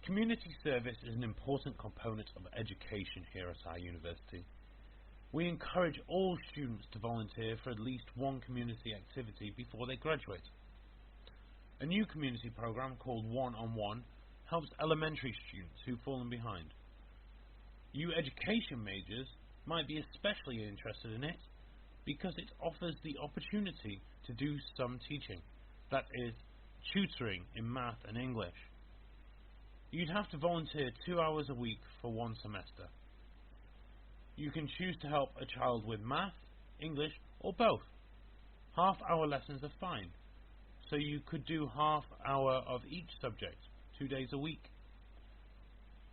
Community service is an important component of education here at our university. We encourage all students to volunteer for at least one community activity before they graduate. A new community program called One-on-One helps elementary students who've fallen behind. You education majors might be especially interested in it because it offers the opportunity to do some teaching, that is, tutoring in math and English. You'd have to volunteer 2 hours a week for one semester. You can choose to help a child with math, English, or both. Half-hour lessons are fine, so you could do half-hour of each subject, 2 days a week.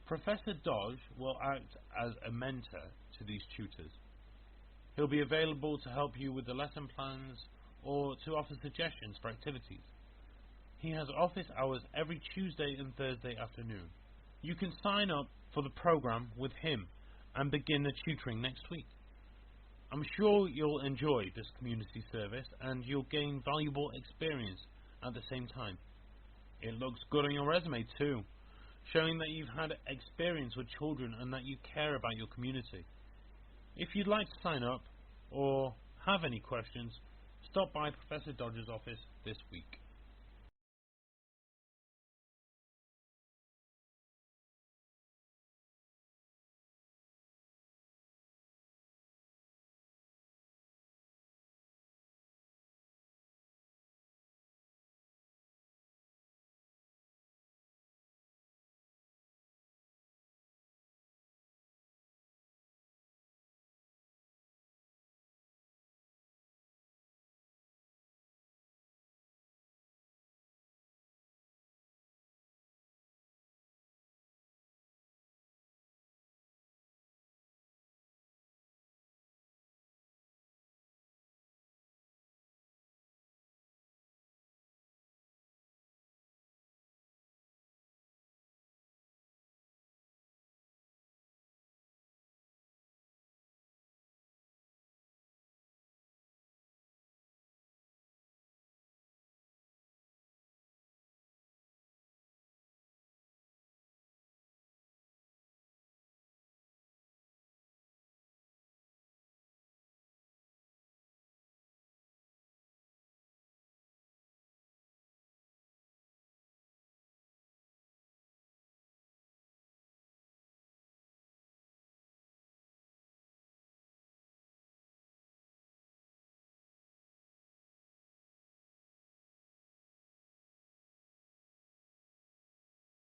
Professor Dodge will act as a mentor to these tutors. He'll be available to help you with the lesson plans or to offer suggestions for activities. He has office hours every Tuesday and Thursday afternoon. You can sign up for the program with him and begin the tutoring next week. I'm sure you'll enjoy this community service and you'll gain valuable experience at the same time. It looks good on your resume too, showing that you've had experience with children and that you care about your community. If you'd like to sign up or have any questions, stop by Professor Dodge's office this week.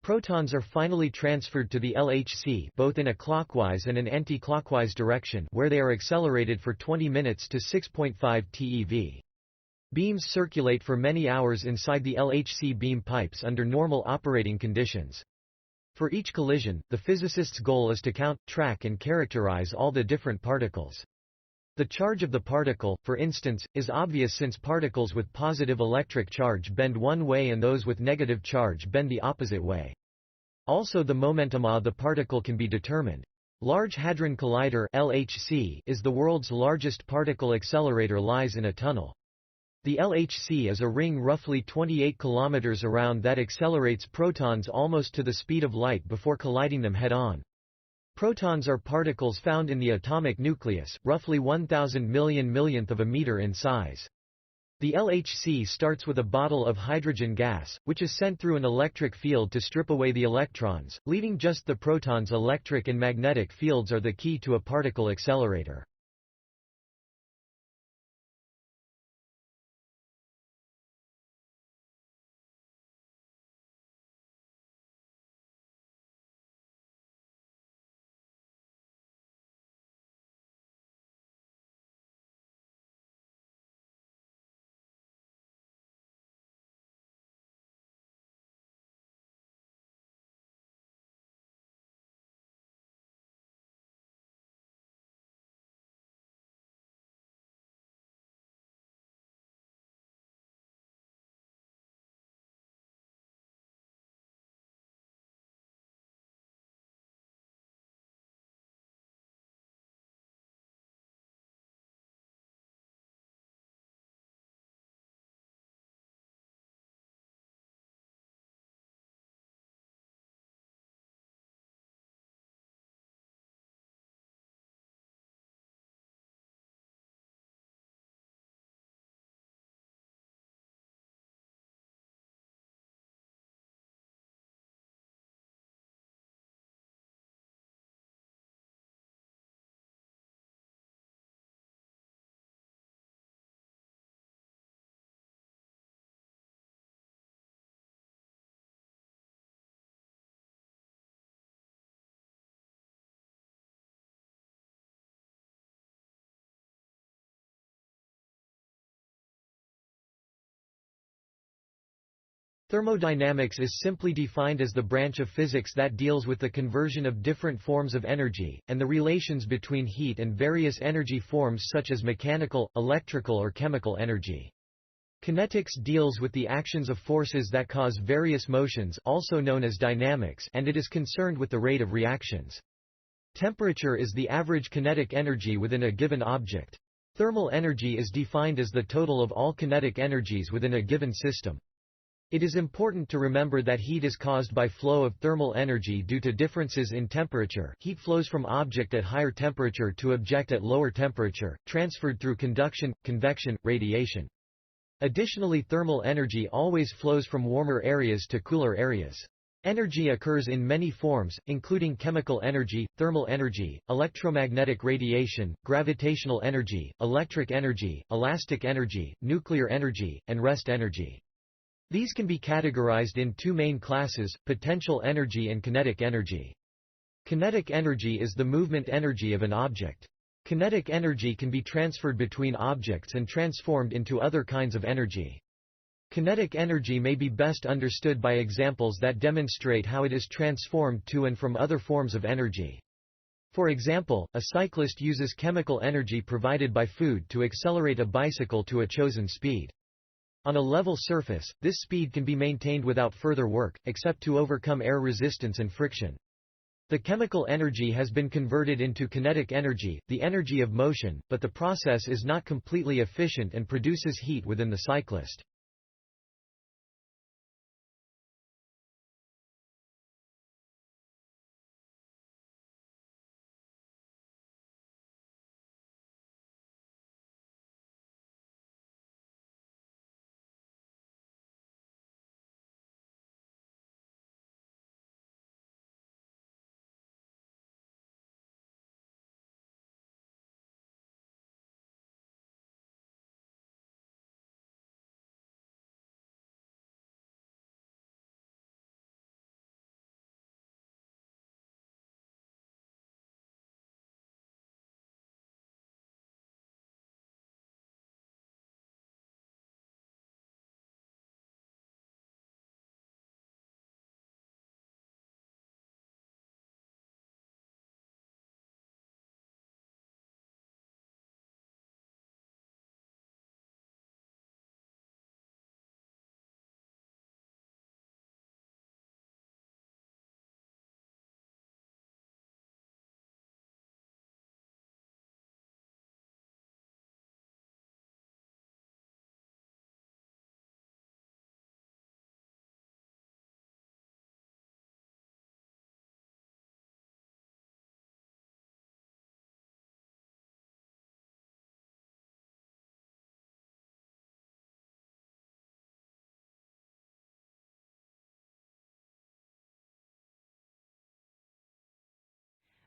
Protons are finally transferred to the LHC both in a clockwise and an anti-clockwise direction where they are accelerated for 20 minutes to 6.5 TeV. Beams circulate for many hours inside the LHC beam pipes under normal operating conditions. For each collision, the physicist's goal is to count, track and characterize all the different particles. The charge of the particle, for instance, is obvious since particles with positive electric charge bend one way and those with negative charge bend the opposite way. Also, the momentum of the particle can be determined. Large Hadron Collider (LHC) is the world's largest particle accelerator, lies in a tunnel. The LHC is a ring roughly 28 kilometers around that accelerates protons almost to the speed of light before colliding them head-on. Protons are particles found in the atomic nucleus, roughly 1,000 millionth of a meter in size. The LHC starts with a bottle of hydrogen gas, which is sent through an electric field to strip away the electrons, leaving just the protons. Electric and magnetic fields are the key to a particle accelerator. Thermodynamics is simply defined as the branch of physics that deals with the conversion of different forms of energy, and the relations between heat and various energy forms such as mechanical, electrical or chemical energy. Kinetics deals with the actions of forces that cause various motions, also known as dynamics, and it is concerned with the rate of reactions. Temperature is the average kinetic energy within a given object. Thermal energy is defined as the total of all kinetic energies within a given system. It is important to remember that heat is caused by flow of thermal energy due to differences in temperature. Heat flows from object at higher temperature to object at lower temperature, transferred through conduction, convection, radiation. Additionally, thermal energy always flows from warmer areas to cooler areas. Energy occurs in many forms, including chemical energy, thermal energy, electromagnetic radiation, gravitational energy, electric energy, elastic energy, nuclear energy, and rest energy. These can be categorized in two main classes, potential energy and kinetic energy. Kinetic energy is the movement energy of an object. Kinetic energy can be transferred between objects and transformed into other kinds of energy. Kinetic energy may be best understood by examples that demonstrate how it is transformed to and from other forms of energy. For example, a cyclist uses chemical energy provided by food to accelerate a bicycle to a chosen speed. On a level surface, this speed can be maintained without further work, except to overcome air resistance and friction. The chemical energy has been converted into kinetic energy, the energy of motion, but the process is not completely efficient and produces heat within the cyclist.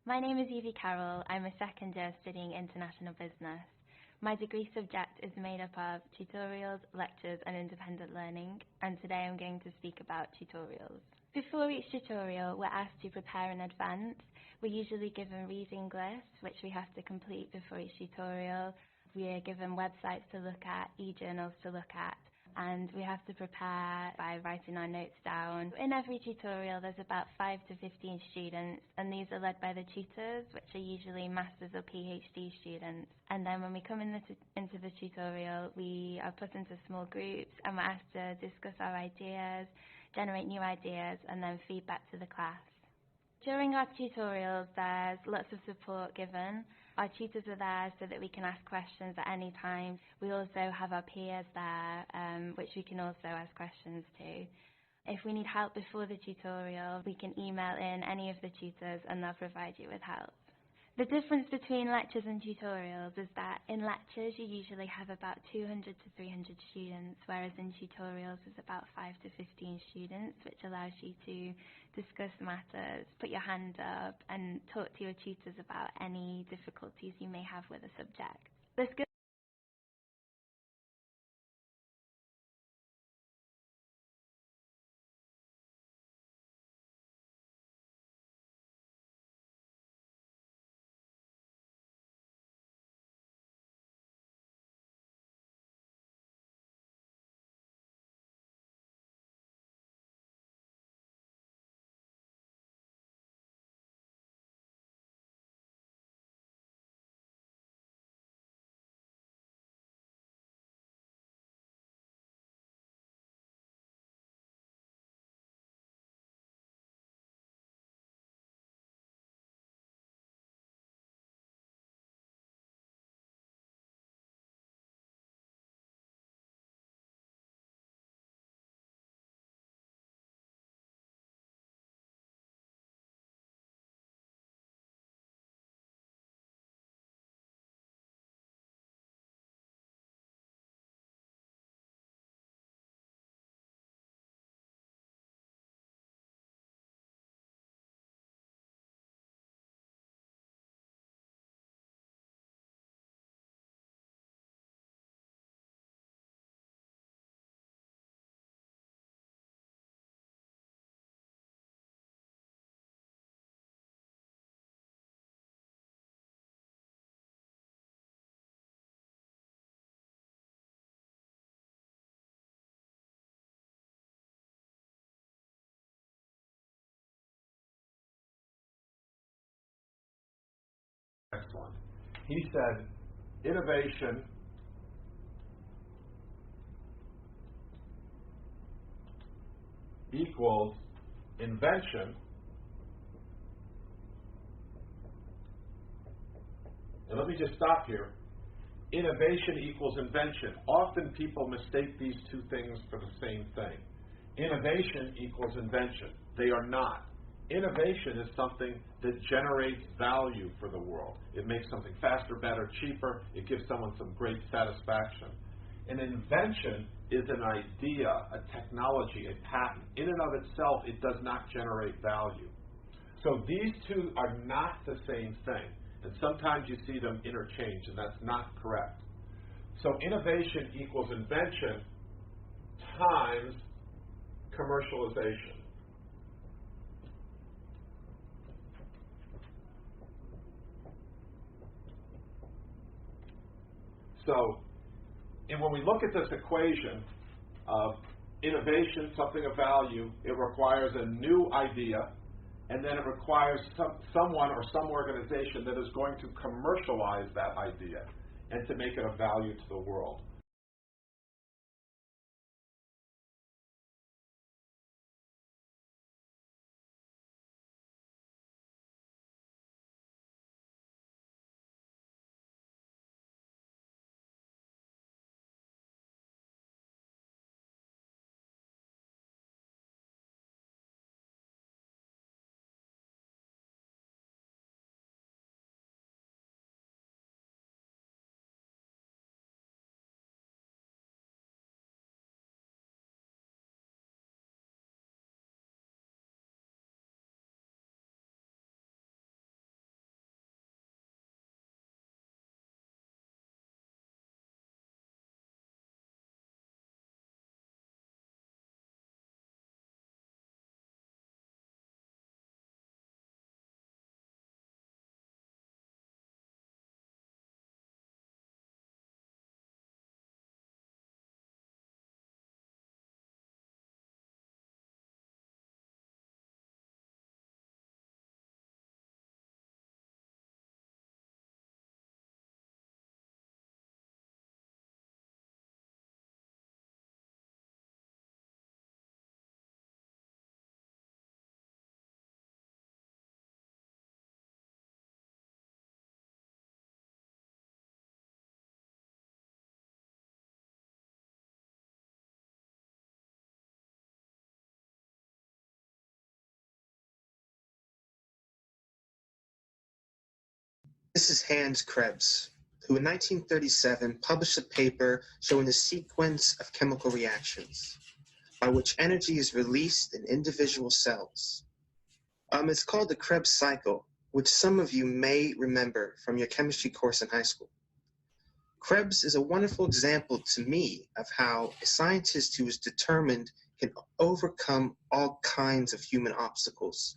My name is Evie Carroll. I'm a second year studying international business. My degree subject is made up of tutorials, lectures and independent learning, and today I'm going to speak about tutorials. Before each tutorial, we're asked to prepare in advance. We're usually given reading lists, which we have to complete before each tutorial. We are given websites to look at, e-journals to look at, and we have to prepare by writing our notes down. In every tutorial there's about 5 to 15 students, and these are led by the tutors, which are usually masters or PhD students. And then when we come into the tutorial, we are put into small groups and we're asked to discuss our ideas, generate new ideas, and then feedback to the class. During our tutorials there's lots of support given. Our tutors are there so that we can ask questions at any time. We also have our peers there, which we can also ask questions to. If we need help before the tutorial, we can email in any of the tutors and they'll provide you with help. The difference between lectures and tutorials is that in lectures you usually have about 200 to 300 students, whereas in tutorials there's about 5 to 15 students, which allows you to discuss matters, put your hand up and talk to your tutors about any difficulties you may have with a subject. The skills excellent. He said, innovation equals invention. And let me just stop here. Innovation equals invention. Often people mistake these two things for the same thing. Innovation equals invention. They are not. Innovation is something that generates value for the world. It makes something faster, better, cheaper. It gives someone some great satisfaction. An invention is an idea, a technology, a patent. In and of itself, it does not generate value. So these two are not the same thing. And sometimes you see them interchange, and that's not correct. So innovation equals invention times commercialization. So, and when we look at this equation of innovation, something of value, it requires a new idea, and then it requires someone or some organization that is going to commercialize that idea and to make it of value to the world. This is Hans Krebs, who in 1937 published a paper showing the sequence of chemical reactions by which energy is released in individual cells. It's called the Krebs cycle, which some of you may remember from your chemistry course in high school. Krebs is a wonderful example to me of how a scientist who is determined can overcome all kinds of human obstacles.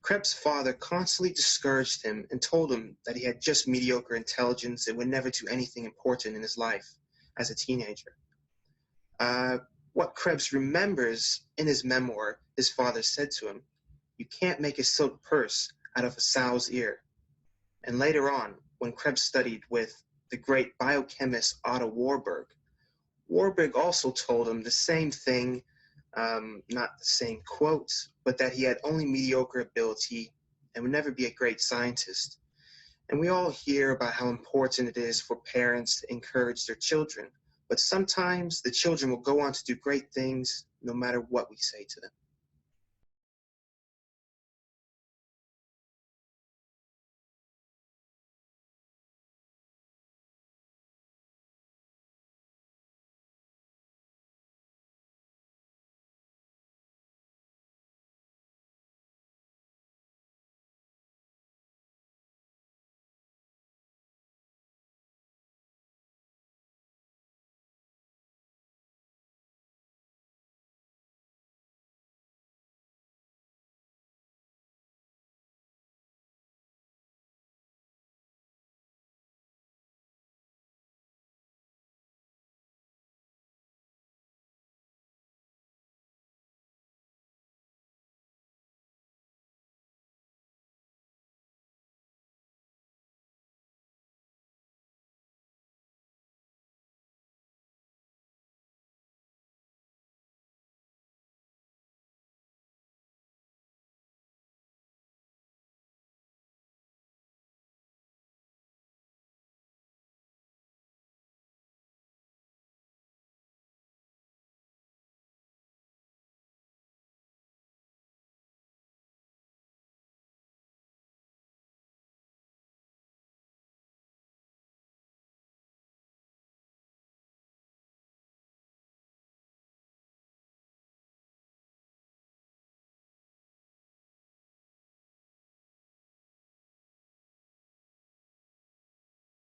Krebs' father constantly discouraged him and told him that he had just mediocre intelligence and would never do anything important in his life as a teenager. What Krebs remembers in his memoir, his father said to him, "You can't make a silk purse out of a sow's ear." And later on, when Krebs studied with the great biochemist Otto Warburg, Warburg also told him the same thing, not the same quotes, but that he had only mediocre ability and would never be a great scientist. And we all hear about how important it is for parents to encourage their children, but sometimes the children will go on to do great things no matter what we say to them.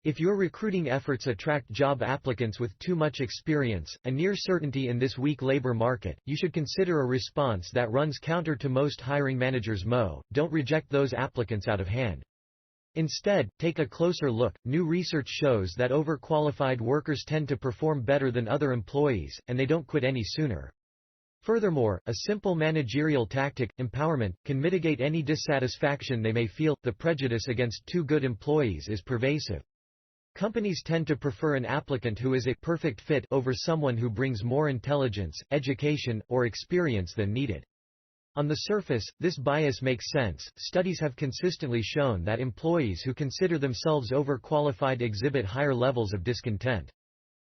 If your recruiting efforts attract job applicants with too much experience, a near certainty in this weak labor market, you should consider a response that runs counter to most hiring managers' motto: don't reject those applicants out of hand. Instead, take a closer look. New research shows that overqualified workers tend to perform better than other employees, and they don't quit any sooner. Furthermore, a simple managerial tactic, empowerment, can mitigate any dissatisfaction they may feel. The prejudice against too good employees is pervasive. Companies tend to prefer an applicant who is a perfect fit over someone who brings more intelligence, education, or experience than needed. On the surface, this bias makes sense. Studies have consistently shown that employees who consider themselves overqualified exhibit higher levels of discontent.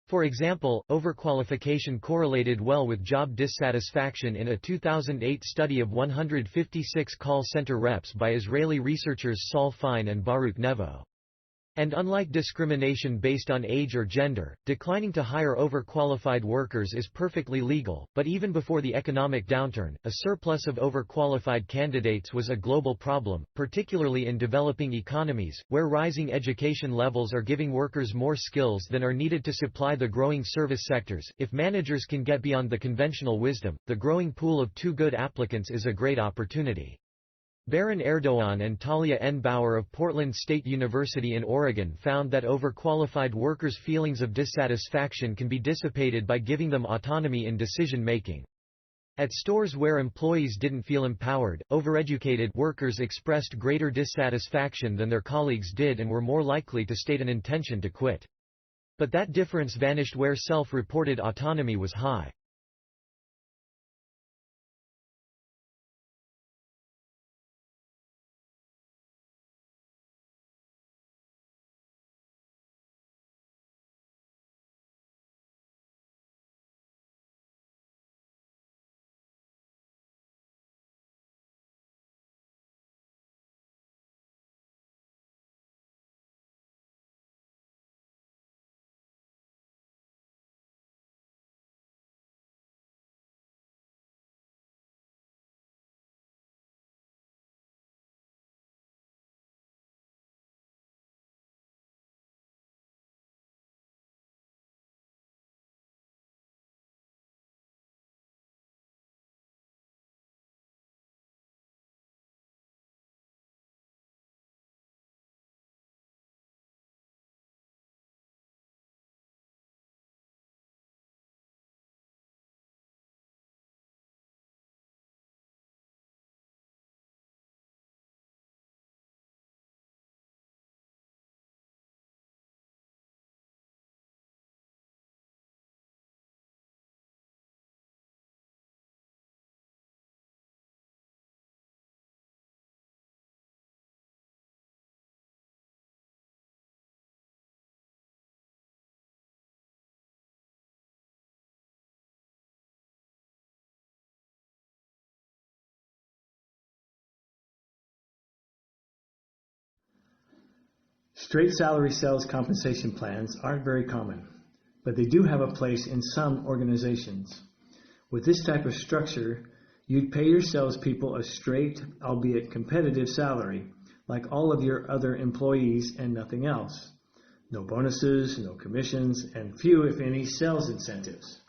For example, overqualification correlated well with job dissatisfaction in a 2008 study of 156 call center reps by Israeli researchers Saul Fine and Baruch Nevo. And unlike discrimination based on age or gender, declining to hire overqualified workers is perfectly legal. But even before the economic downturn, a surplus of overqualified candidates was a global problem, particularly in developing economies, where rising education levels are giving workers more skills than are needed to supply the growing service sectors. If managers can get beyond the conventional wisdom, the growing pool of too good applicants is a great opportunity. Baron Erdogan and Talia N. Bauer of Portland State University in Oregon found that overqualified workers' feelings of dissatisfaction can be dissipated by giving them autonomy in decision-making. At stores where employees didn't feel empowered, overeducated workers expressed greater dissatisfaction than their colleagues did and were more likely to state an intention to quit. But that difference vanished where self-reported autonomy was high. Straight salary sales compensation plans aren't very common, but they do have a place in some organizations. With this type of structure, you'd pay your salespeople a straight, albeit competitive salary, like all of your other employees and nothing else. No bonuses, no commissions, and few, if any, sales incentives.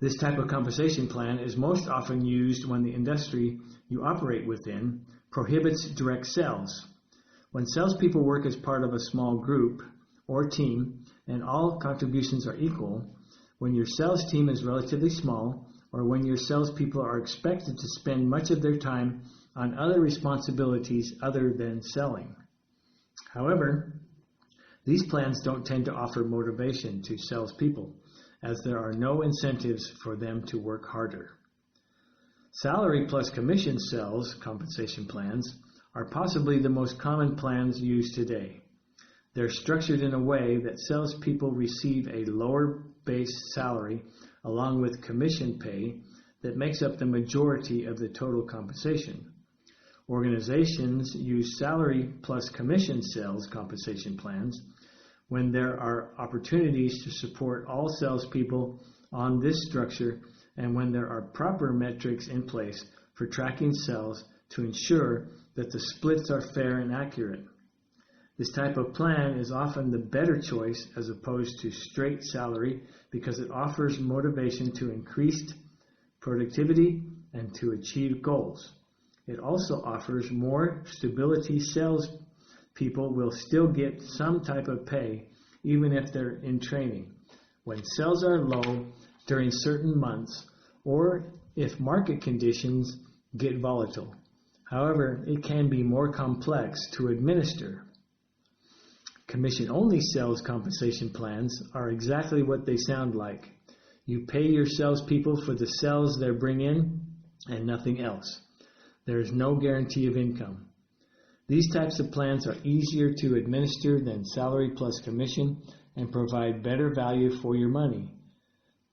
This type of compensation plan is most often used when the industry you operate within prohibits direct sales. When salespeople work as part of a small group or team and all contributions are equal, when your sales team is relatively small, or when your salespeople are expected to spend much of their time on other responsibilities other than selling. However, these plans don't tend to offer motivation to salespeople, as there are no incentives for them to work harder. Salary plus commission sales compensation plans are possibly the most common plans used today. They're structured in a way that salespeople receive a lower base salary along with commission pay that makes up the majority of the total compensation. Organizations use salary plus commission sales compensation plans when there are opportunities to support all salespeople on this structure and when there are proper metrics in place for tracking sales to ensure that the splits are fair and accurate. This type of plan is often the better choice as opposed to straight salary because it offers motivation to increased productivity and to achieve goals. It also offers more stability. Sales people will still get some type of pay even if they're in training. When sales are low during certain months or if market conditions get volatile. However, it can be more complex to administer. Commission-only sales compensation plans are exactly what they sound like. You pay your salespeople for the sales they bring in and nothing else. There is no guarantee of income. These types of plans are easier to administer than salary plus commission and provide better value for your money,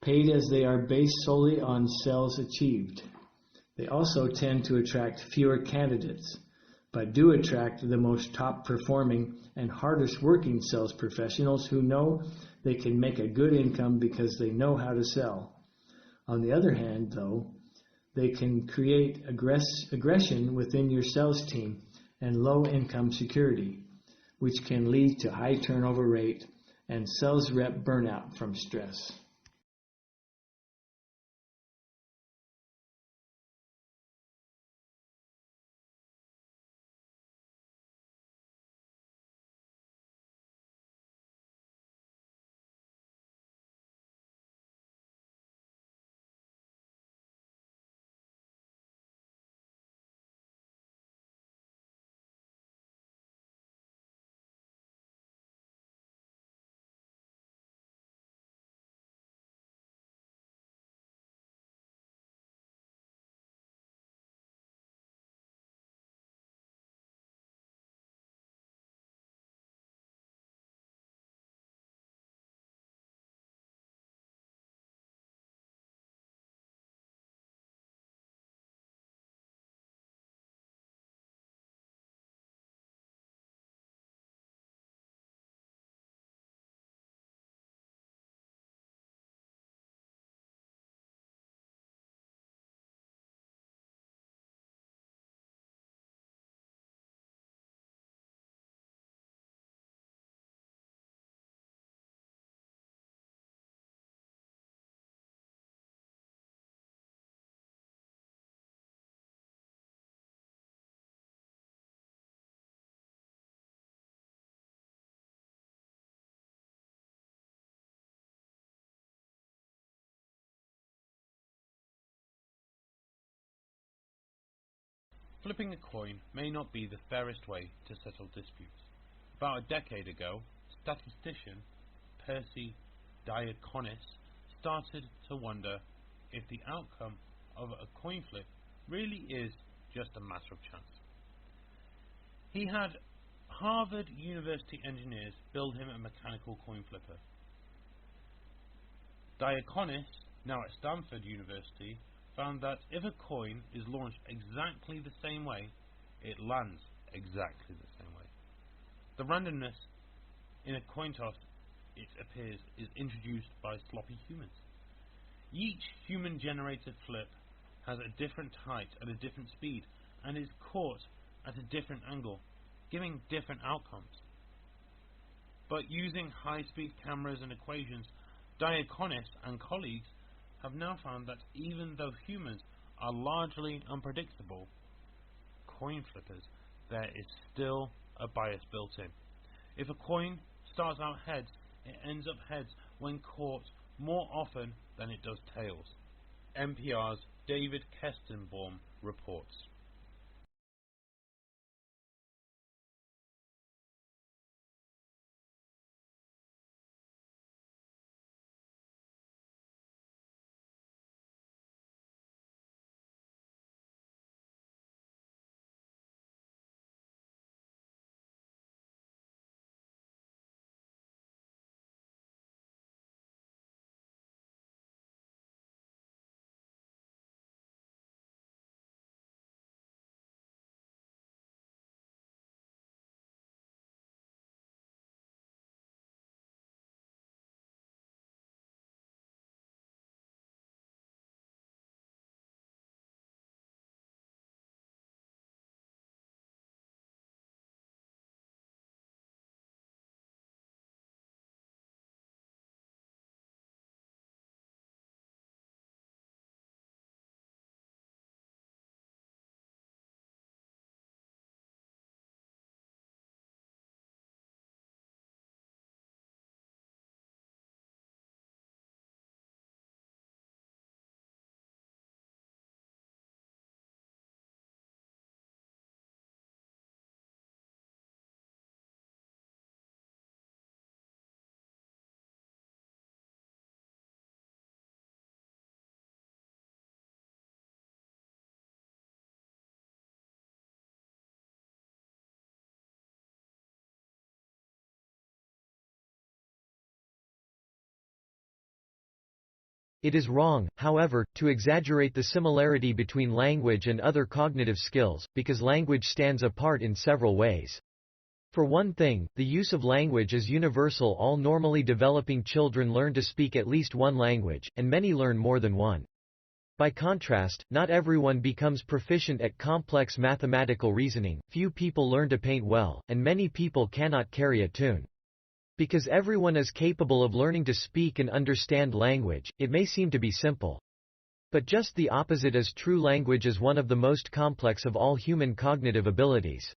paid as they are based solely on sales achieved. They also tend to attract fewer candidates, but do attract the most top performing and hardest working sales professionals who know they can make a good income because they know how to sell. On the other hand, though, they can create aggression within your sales team and low income security, which can lead to high turnover rate and sales rep burnout from stress. Flipping a coin may not be the fairest way to settle disputes. About a decade ago, statistician Percy Diaconis started to wonder if the outcome of a coin flip really is just a matter of chance. He had Harvard University engineers build him a mechanical coin flipper. Diaconis, now at Stanford University, found that if a coin is launched exactly the same way, it lands exactly the same way. The randomness in a coin toss, it appears, is introduced by sloppy humans. Each human-generated flip has a different height and a different speed, and is caught at a different angle, giving different outcomes. But using high-speed cameras and equations, Diaconis and colleagues have now found that even though humans are largely unpredictable, coin flippers, there is still a bias built in. If a coin starts out heads, it ends up heads when caught more often than it does tails. NPR's David Kestenbaum reports. It is wrong, however, to exaggerate the similarity between language and other cognitive skills, because language stands apart in several ways. For one thing, the use of language is universal. All normally developing children learn to speak at least one language, and many learn more than one. By contrast, not everyone becomes proficient at complex mathematical reasoning, few people learn to paint well, and many people cannot carry a tune. Because everyone is capable of learning to speak and understand language, it may seem to be simple. But just the opposite is true. Language is one of the most complex of all human cognitive abilities.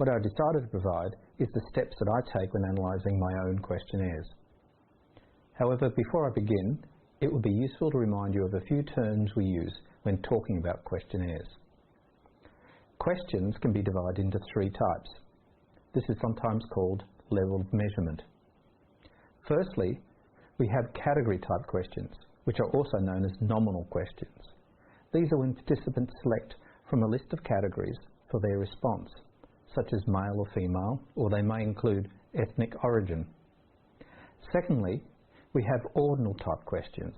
What I decided to provide is the steps that I take when analysing my own questionnaires. However, before I begin, it would be useful to remind you of a few terms we use when talking about questionnaires. Questions can be divided into three types. This is sometimes called level of measurement. Firstly, we have category type questions, which are also known as nominal questions. These are when participants select from a list of categories for their response, such as male or female, or they may include ethnic origin. Secondly, we have ordinal type questions.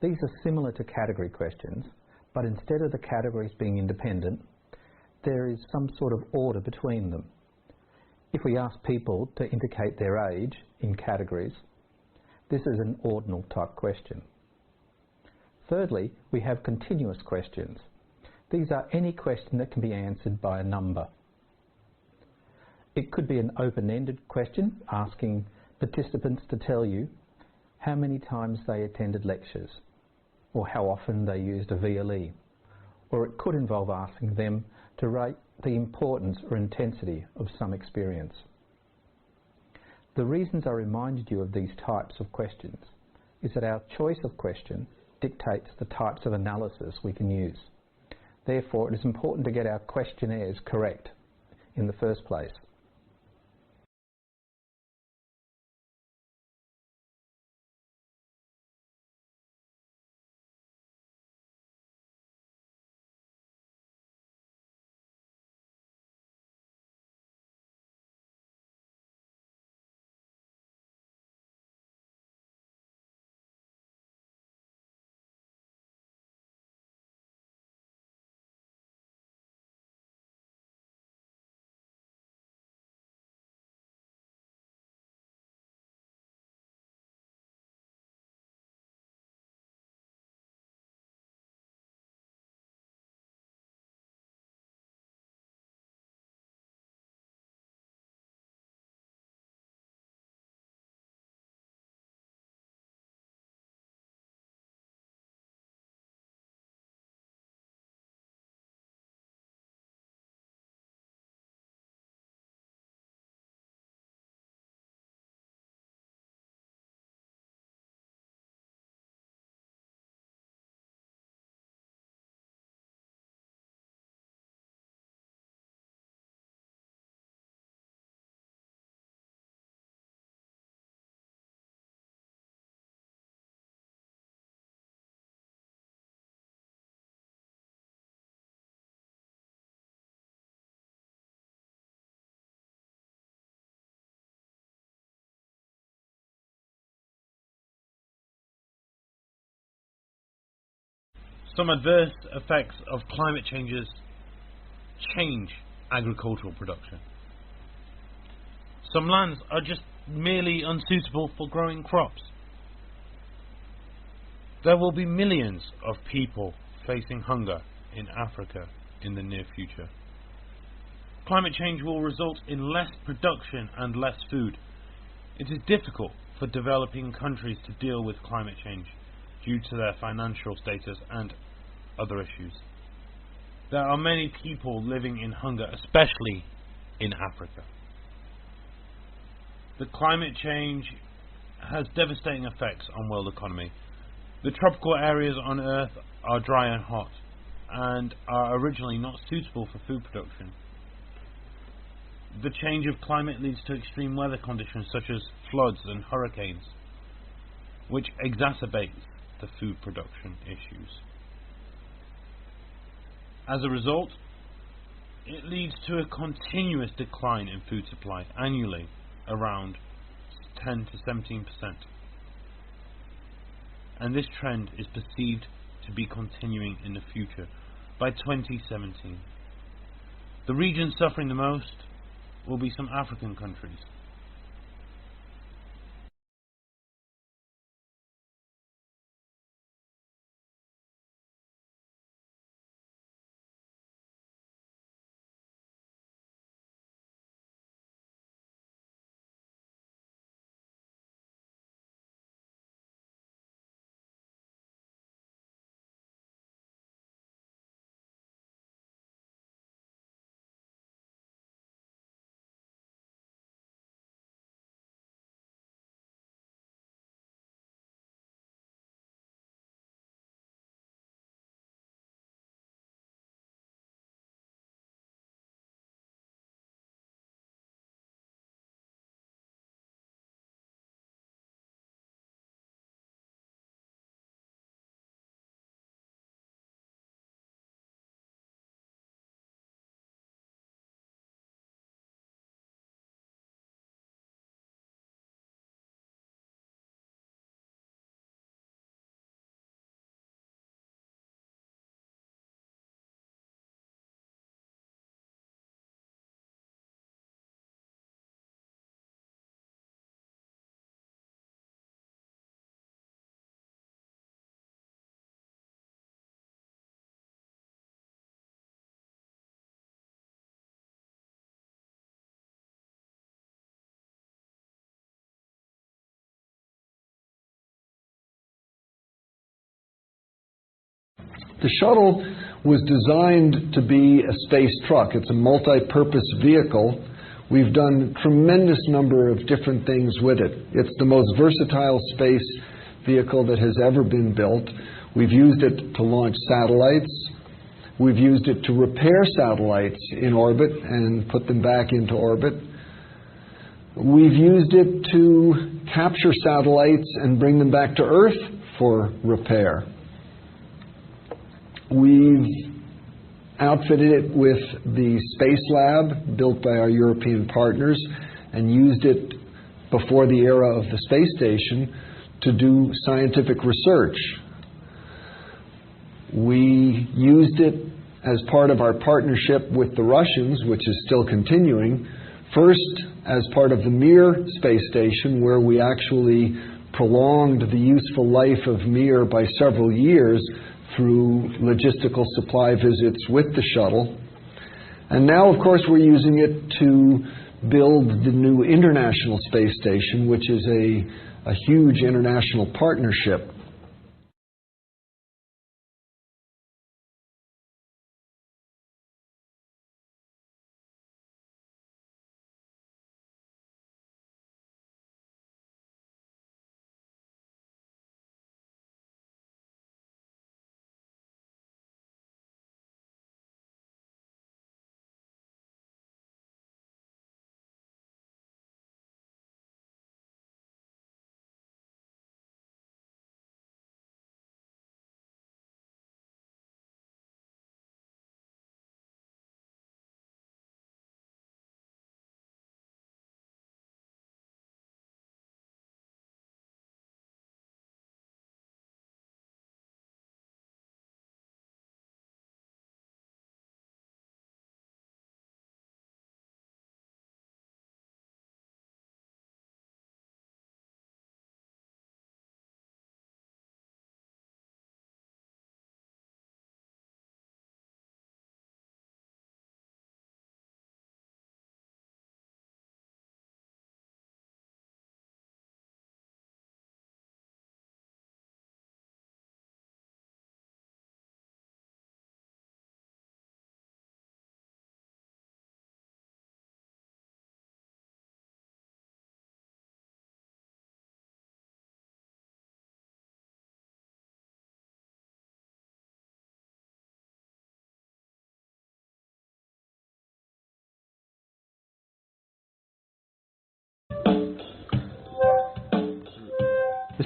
These are similar to category questions, but instead of the categories being independent, there is some sort of order between them. If we ask people to indicate their age in categories, this is an ordinal type question. Thirdly, we have continuous questions. These are any question that can be answered by a number. It could be an open-ended question asking participants to tell you how many times they attended lectures or how often they used a VLE. Or it could involve asking them to rate the importance or intensity of some experience. The reasons I reminded you of these types of questions is that our choice of question dictates the types of analysis we can use. Therefore, it is important to get our questionnaires correct in the first place. Some adverse effects of climate changes change agricultural production. Some lands are just merely unsuitable for growing crops. There will be millions of people facing hunger in Africa in the near future. Climate change will result in less production and less food. It is difficult for developing countries to deal with climate change due to their financial status and other issues. There are many people living in hunger, especially in Africa. The climate change has devastating effects on world economy. The tropical areas on Earth are dry and hot, and are originally not suitable for food production. The change of climate leads to extreme weather conditions such as floods and hurricanes, which exacerbates the food production issues. As a result, it leads to a continuous decline in food supply annually, around 10 to 17%. And this trend is perceived to be continuing in the future. By 2017, the region suffering the most will be some African countries. The shuttle was designed to be a space truck. It's a multi-purpose vehicle. We've done a tremendous number of different things with it. It's the most versatile space vehicle that has ever been built. We've used it to launch satellites. We've used it to repair satellites in orbit and put them back into orbit. We've used it to capture satellites and bring them back to Earth for repair. We've outfitted it with the Space Lab built by our European partners and used it before the era of the space station to do scientific research. We used it as part of our partnership with the Russians, which is still continuing, first as part of the Mir space station, where we actually prolonged the useful life of Mir by several years through logistical supply visits with the shuttle. And now, of course, we're using it to build the new International Space Station, which is a huge international partnership.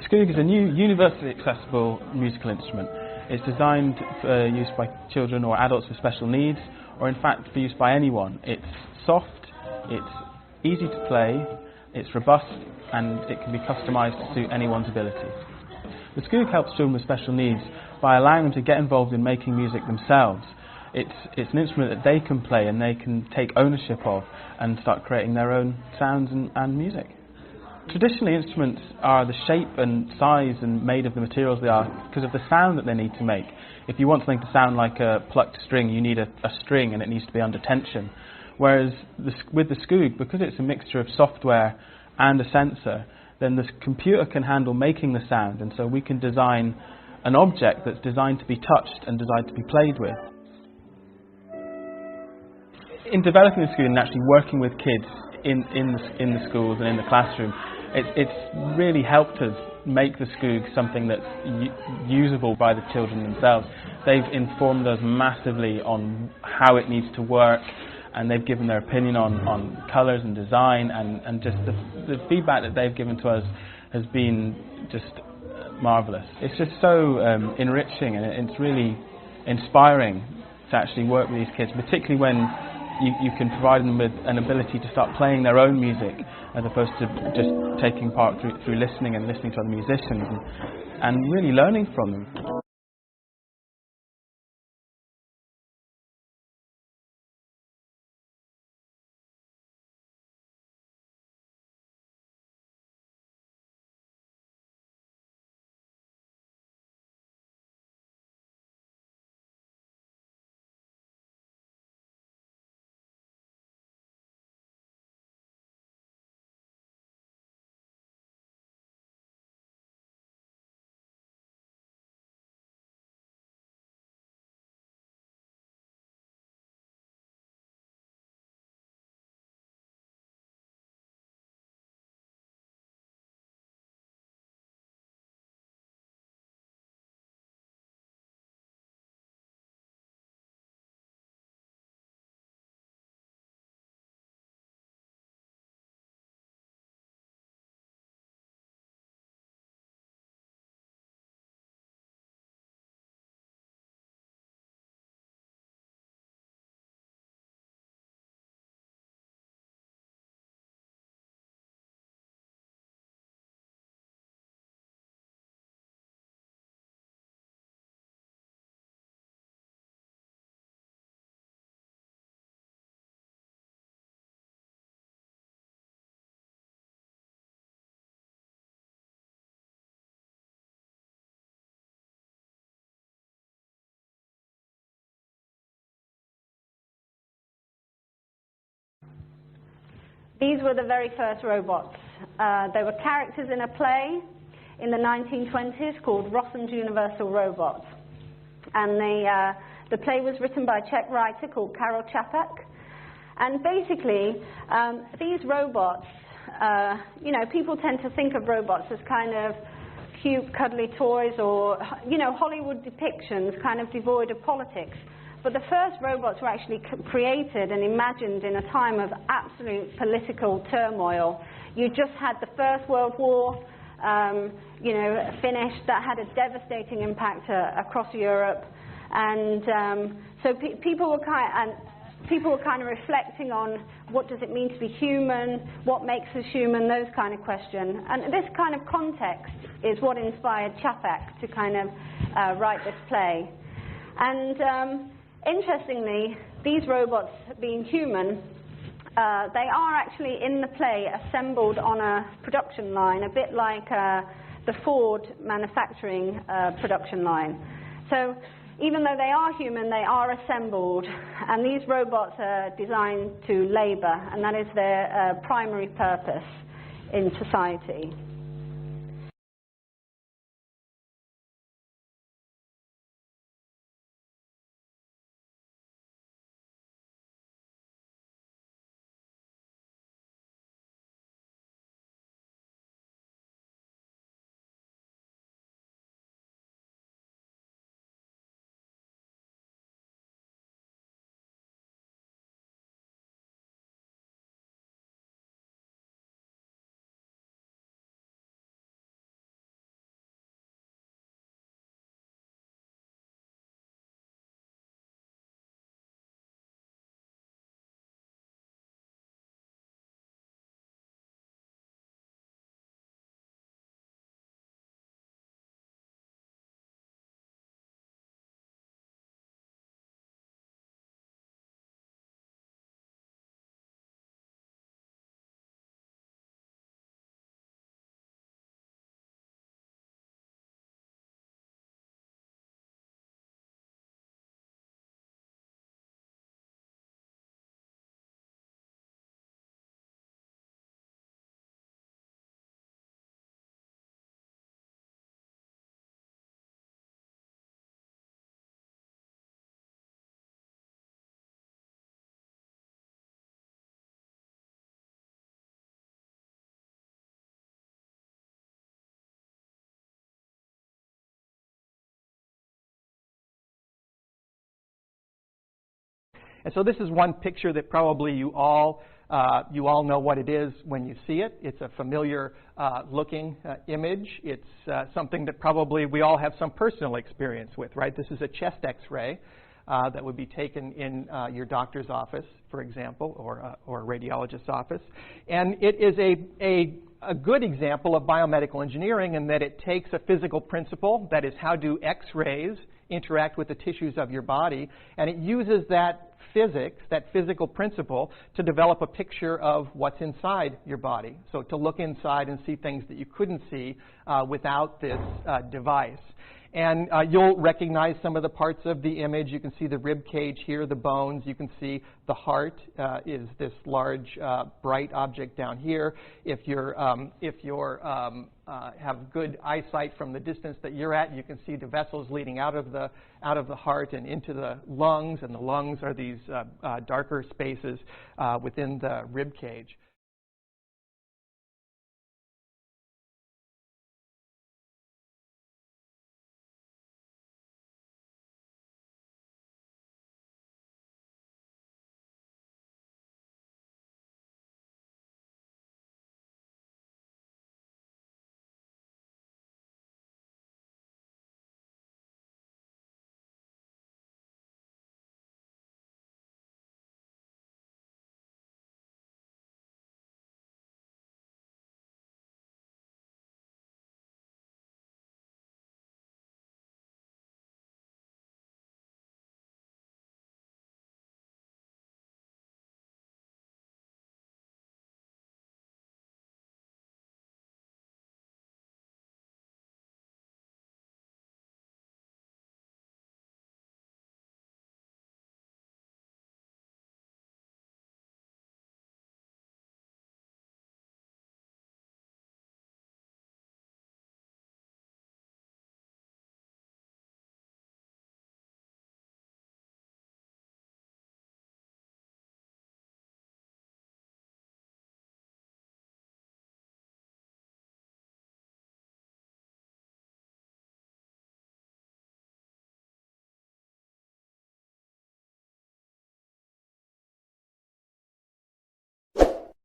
Skoog is a new universally accessible musical instrument. It's designed for use by children or adults with special needs, or in fact for use by anyone. It's soft, it's easy to play, it's robust, and it can be customised to suit anyone's abilities. The Skoog helps children with special needs by allowing them to get involved in making music themselves. It's an instrument that they can play and they can take ownership of and start creating their own sounds and music. Traditionally, instruments are the shape and size and made of the materials they are because of the sound that they need to make. If you want something to sound like a plucked string, you need a string and it needs to be under tension. Whereas with the Skoog, because it's a mixture of software and a sensor, then the computer can handle making the sound, and so we can design an object that's designed to be touched and designed to be played with. In developing the Skoog and actually working with kids in the schools and in the classroom, it's really helped us make the Skoog something that's usable by the children themselves. They've informed us massively on how it needs to work, and they've given their opinion on colours and design, and just the feedback that they've given to us has been just marvellous. It's just so enriching, and it's really inspiring to actually work with these kids, particularly when you can provide them with an ability to start playing their own music as opposed to just taking part through listening and listening to other musicians and really learning from them. These were the very first robots. They were characters in a play in the 1920s called Rossum's Universal Robots. And the play was written by a Czech writer called Karel Čapek. And basically, these robots, you know, people tend to think of robots as kind of cute, cuddly toys or, you know, Hollywood depictions kind of devoid of politics. But the first robots were actually created and imagined in a time of absolute political turmoil. You just had the First World War, you know, finished. That had a devastating impact across Europe, and so people were kind of reflecting on what does it mean to be human, what makes us human, those kind of questions. And this kind of context is what inspired Čapek to kind of write this play. And interestingly, these robots, being human, they are actually in the play assembled on a production line, a bit like the Ford manufacturing production line. So even though they are human, they are assembled, and these robots are designed to labour, and that is their primary purpose in society. And so this is one picture that probably you all know what it is when you see it. It's a familiar looking image. It's something that probably we all have some personal experience with, right? This is a chest x-ray that would be taken in your doctor's office, for example, or a radiologist's office. And it is a good example of biomedical engineering in that it takes a physical principle, that is, how do x-rays interact with the tissues of your body, and it uses that physics, that physical principle, to develop a picture of what's inside your body. So to look inside and see things that you couldn't see without this device. And you'll recognize some of the parts of the image. You can see the rib cage here, the bones. You can see the heart is this large, bright object down here. If you're have good eyesight from the distance that you're at, you can see the vessels leading out of the heart and into the lungs. And the lungs are these darker spaces within the rib cage.